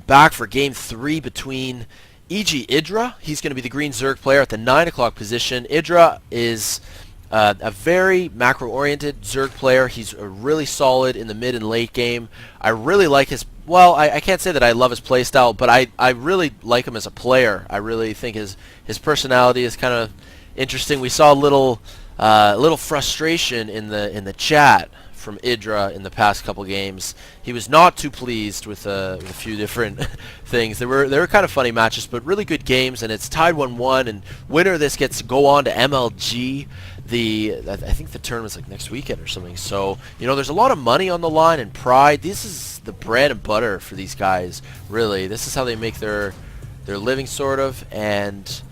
back for Game 3 between IdrA. He's going to be the green Zerg player at the 9 o'clock position. IdrA is a very macro-oriented Zerg player. He's really solid in the mid and late game. I really like his... Well, I can't say that I love his playstyle, but I really like him as a player. I really think his personality is kind of interesting. We saw a little frustration in the chat from IdrA in the past couple games. He was not too pleased with a few different things. They were kind of funny matches, but really good games, and it's tied 1-1, and winner of this gets to go on to MLG. I think the tournament's like next weekend or something. So, there's a lot of money on the line and pride. This is the bread and butter for these guys, really. This is how they make their living, sort of, and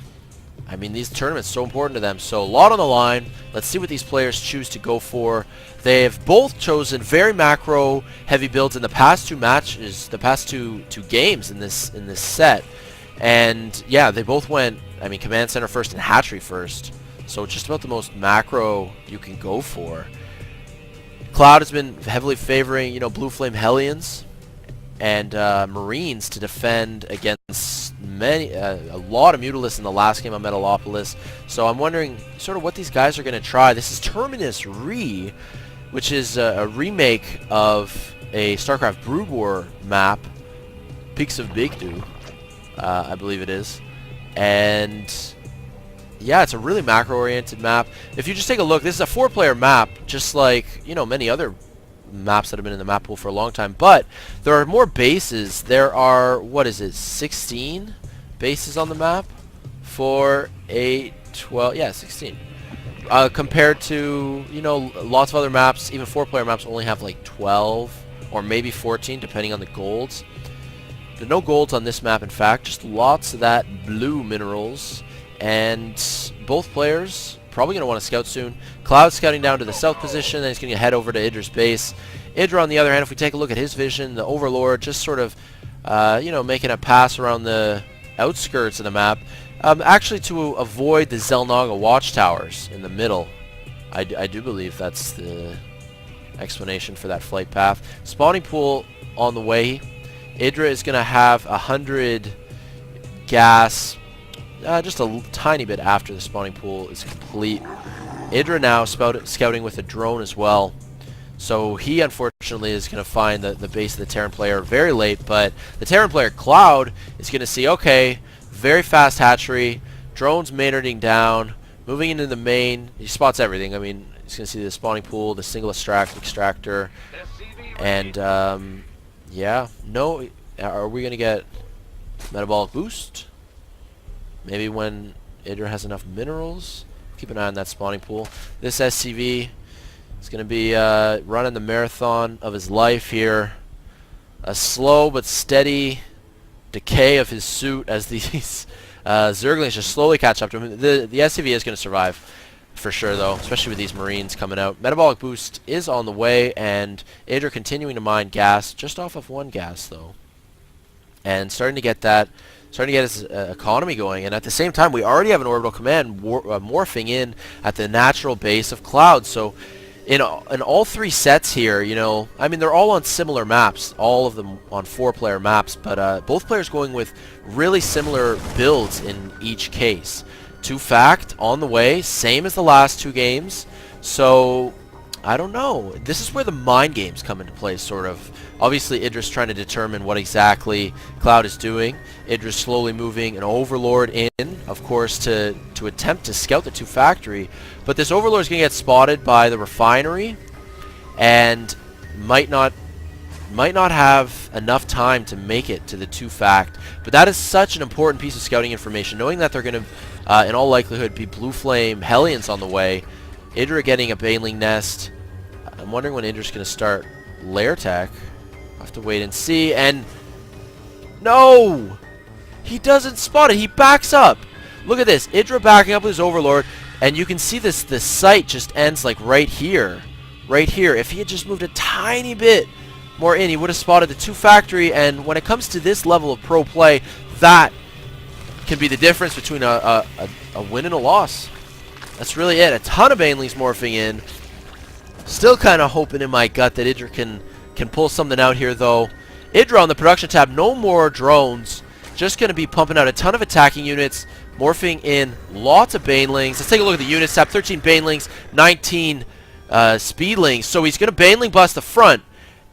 I mean, these tournaments are so important to them. So a lot on the line. Let's see what these players choose to go for. They have both chosen very macro heavy builds in the past two matches, the past two games in this set. And yeah, they both went, I mean, command center first and hatchery first. So just about the most macro you can go for. ClouD has been heavily favoring, Blue Flame Hellions and Marines to defend against a lot of Mutalisks in the last game on Metalopolis. So I'm wondering sort of what these guys are going to try. This is Terminus Re, which is a remake of a StarCraft Brood War map, Peaks of Bigdu, I believe it is. And yeah, it's a really macro-oriented map. If you just take a look, this is a 4-player map, just like, many other maps that have been in the map pool for a long time. But there are more bases. There are, 16 bases on the map? 4, 8, 12, yeah, 16. Compared to, lots of other maps, even 4-player maps only have like 12 or maybe 14, depending on the golds. There's no golds on this map, in fact, just lots of that blue minerals. And both players probably going to want to scout soon. ClouD scouting down to the south position, then he's going to head over to IdrA's base. IdrA, on the other hand, if we take a look at his vision, the Overlord just sort of, making a pass around the outskirts of the map, actually to avoid the Xel'Naga watchtowers in the middle. I do believe that's the explanation for that flight path. Spawning pool on the way. IdrA is going to have 100 gas just a tiny bit after the spawning pool is complete. IdrA now scouting with a drone as well. So he unfortunately is going to find the base of the Terran player very late, but the Terran player ClouD is going to see, okay, very fast hatchery, drones maynarding down, moving into the main. He spots everything. I mean, he's going to see the spawning pool, the single extractor, and yeah, no, are we going to get metabolic boost? Maybe when IdrA has enough minerals. Keep an eye on that spawning pool. This SCV is going to be running the marathon of his life here. A slow but steady decay of his suit as these Zerglings just slowly catch up to him. The SCV is going to survive for sure, though, especially with these Marines coming out. Metabolic boost is on the way, and IdrA continuing to mine gas, just off of one gas, though. And starting to get his economy going, and at the same time we already have an orbital command morphing in at the natural base of ClouD. So in all three sets here, I mean, they're all on similar maps, all of them on 4-player maps, but both players going with really similar builds in each case. 2-fact on the way, same as the last two games. So I don't know. This is where the mind games come into play, sort of. Obviously, IdrA's trying to determine what exactly ClouD is doing. IdrA's slowly moving an Overlord in, of course, to attempt to scout the 2 factory. But this Overlord is going to get spotted by the refinery, and might not have enough time to make it to the 2-fact. But that is such an important piece of scouting information, knowing that they're going to, in all likelihood, be Blue Flame Hellions on the way. IdrA getting a Baneling Nest. I'm wondering when IdrA's going to start Lair Tech. I'll have to wait and see. And no! He doesn't spot it. He backs up. Look at this. IdrA backing up with his Overlord. And you can see this sight just ends like right here. Right here. If he had just moved a tiny bit more in, he would have spotted the 2 factory. And when it comes to this level of pro play, that can be the difference between a win and a loss. That's really it. A ton of Banelings morphing in. Still kind of hoping in my gut that IdrA can pull something out here, though. IdrA on the production tab, no more drones. Just going to be pumping out a ton of attacking units, morphing in lots of banelings. Let's take a look at the units tab. 13 banelings, 19 speedlings. So he's going to baneling bust the front,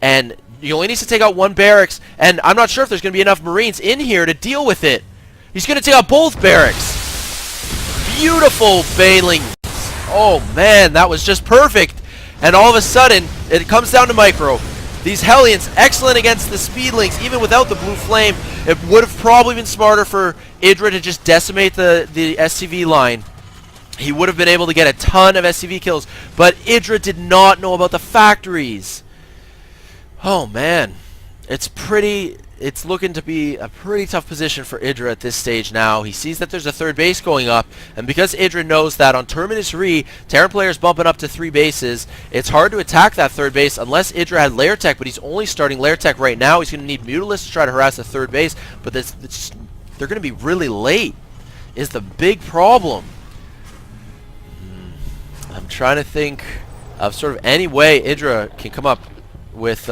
and he only needs to take out one barracks, and I'm not sure if there's going to be enough Marines in here to deal with it. He's going to take out both barracks. Beautiful baneling. Oh man, that was just perfect. And all of a sudden, it comes down to micro. These Hellions, excellent against the speedlings, even without the blue flame. It would have probably been smarter for IdrA to just decimate the SCV line. He would have been able to get a ton of SCV kills, but IdrA did not know about the factories. Oh man, it's looking to be a pretty tough position for IdrA at this stage now. He sees that there's a third base going up, and because IdrA knows that on Terminus Re, Terran players bumping up to 3 bases, it's hard to attack that third base unless IdrA had Lair Tech, but he's only starting Lair Tech right now. He's going to need Mutalisks to try to harass the third base, but they're going to be really late is the big problem. I'm trying to think of sort of any way IdrA can come up with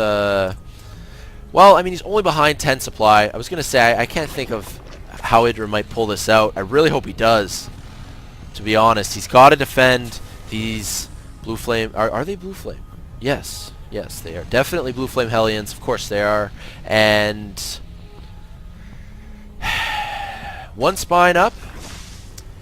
well, I mean, he's only behind 10 supply. I was going to say, I can't think of how IdrA might pull this out. I really hope he does, to be honest. He's got to defend these Blue Flame. Are they Blue Flame? Yes. Yes, they are. Definitely Blue Flame Hellions. Of course they are. And 1 spine up.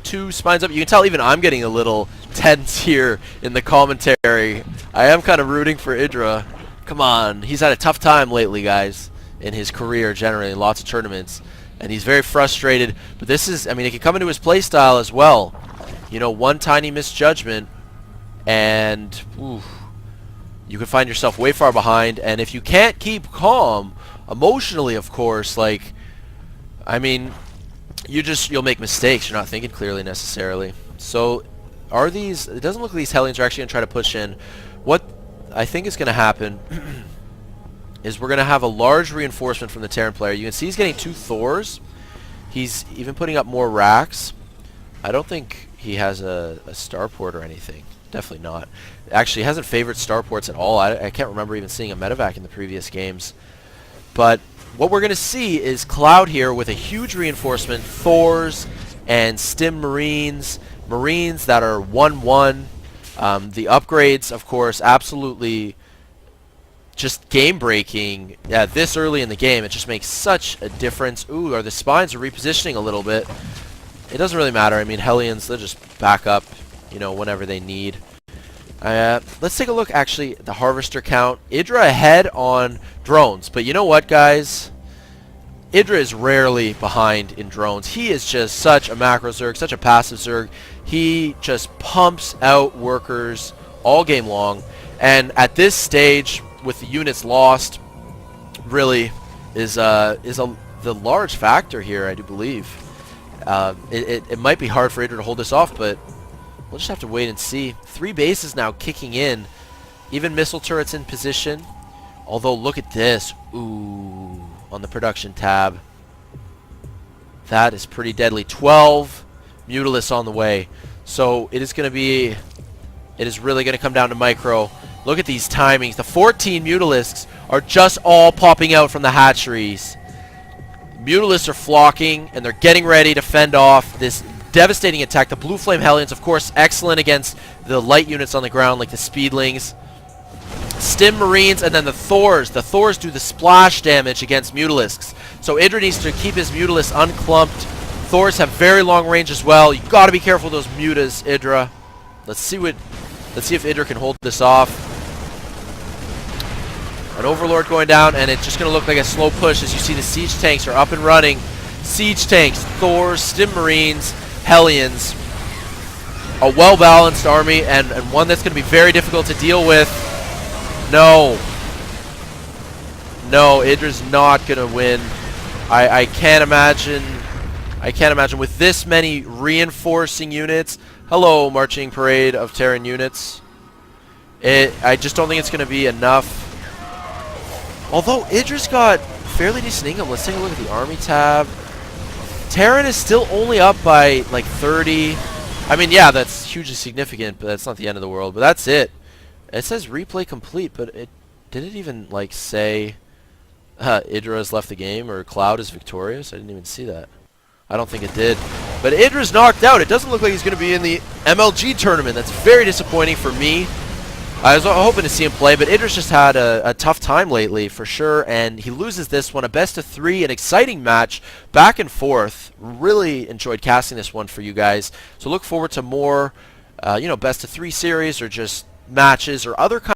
2 spines up. You can tell even I'm getting a little tense here in the commentary. I am kind of rooting for IdrA. Come on, he's had a tough time lately, guys, in his career generally, lots of tournaments, and he's very frustrated. But this is, I mean, it can come into his play style as well. You know, one tiny misjudgment, and you can find yourself way far behind. And if you can't keep calm, emotionally, of course, like, I mean, you'll make mistakes. You're not thinking clearly necessarily. So, it doesn't look like these Hellions are actually going to try to push in. What I think is going to happen is we're going to have a large reinforcement from the Terran player. You can see he's getting 2 Thors. He's even putting up more racks. I don't think he has a starport or anything. Definitely not. Actually, he hasn't favored starports at all. I can't remember even seeing a medevac in the previous games. But what we're going to see is ClouD here with a huge reinforcement, Thors and Stim Marines, Marines that are 1-1. The upgrades, of course, absolutely just game-breaking this early in the game. It just makes such a difference. Ooh, the spines are repositioning a little bit. It doesn't really matter. I mean, Hellions, they'll just back up, you know, whenever they need. Let's take a look, actually, at the Harvester count. IdrA ahead on drones. But you know what, guys? IdrA is rarely behind in drones. He is just such a macro Zerg, such a passive Zerg. He just pumps out workers all game long. And at this stage, with the units lost, really is the large factor here, I do believe. It might be hard for IdrA to hold this off, but we'll just have to wait and see. 3 bases now kicking in. Even missile turrets in position. Although, look at this. Ooh, on the production tab. That is pretty deadly. 12 Mutalisks on the way. So it is really going to come down to micro. Look at these timings. The 14 Mutalisks are just all popping out from the hatcheries. Mutalisks are flocking, and they're getting ready to fend off this devastating attack. The Blue Flame Hellions, of course, excellent against the light units on the ground, like the Speedlings. Stim Marines, and then the Thors. The Thors do the splash damage against Mutalisks. So IdrA needs to keep his Mutalisks unclumped. Thors have very long range as well. You got to be careful of those mutas, IdrA. Let's see if IdrA can hold this off. An Overlord going down, and it's just going to look like a slow push as you see the siege tanks are up and running. Siege tanks, Thors, Stim Marines, Hellions. A well-balanced army, and one that's going to be very difficult to deal with. No, IdRA's not going to win. I can't imagine with this many reinforcing units. Hello, marching parade of Terran units. I just don't think it's going to be enough. Although IdRA's got fairly decent income. Let's take a look at the army tab. Terran is still only up by like 30. I mean, yeah, that's hugely significant, but that's not the end of the world. But that's it. It says replay complete, but did it even like say IdrA has left the game, or ClouD is victorious. I didn't even see that. I don't think it did. But IdrA's knocked out. It doesn't look like he's going to be in the MLG tournament. That's very disappointing for me. I was hoping to see him play, but IdrA's just had a tough time lately, for sure, and he loses this one. A best-of-3, an exciting match, back and forth. Really enjoyed casting this one for you guys. So look forward to more, best-of-3 series or just matches or other kinds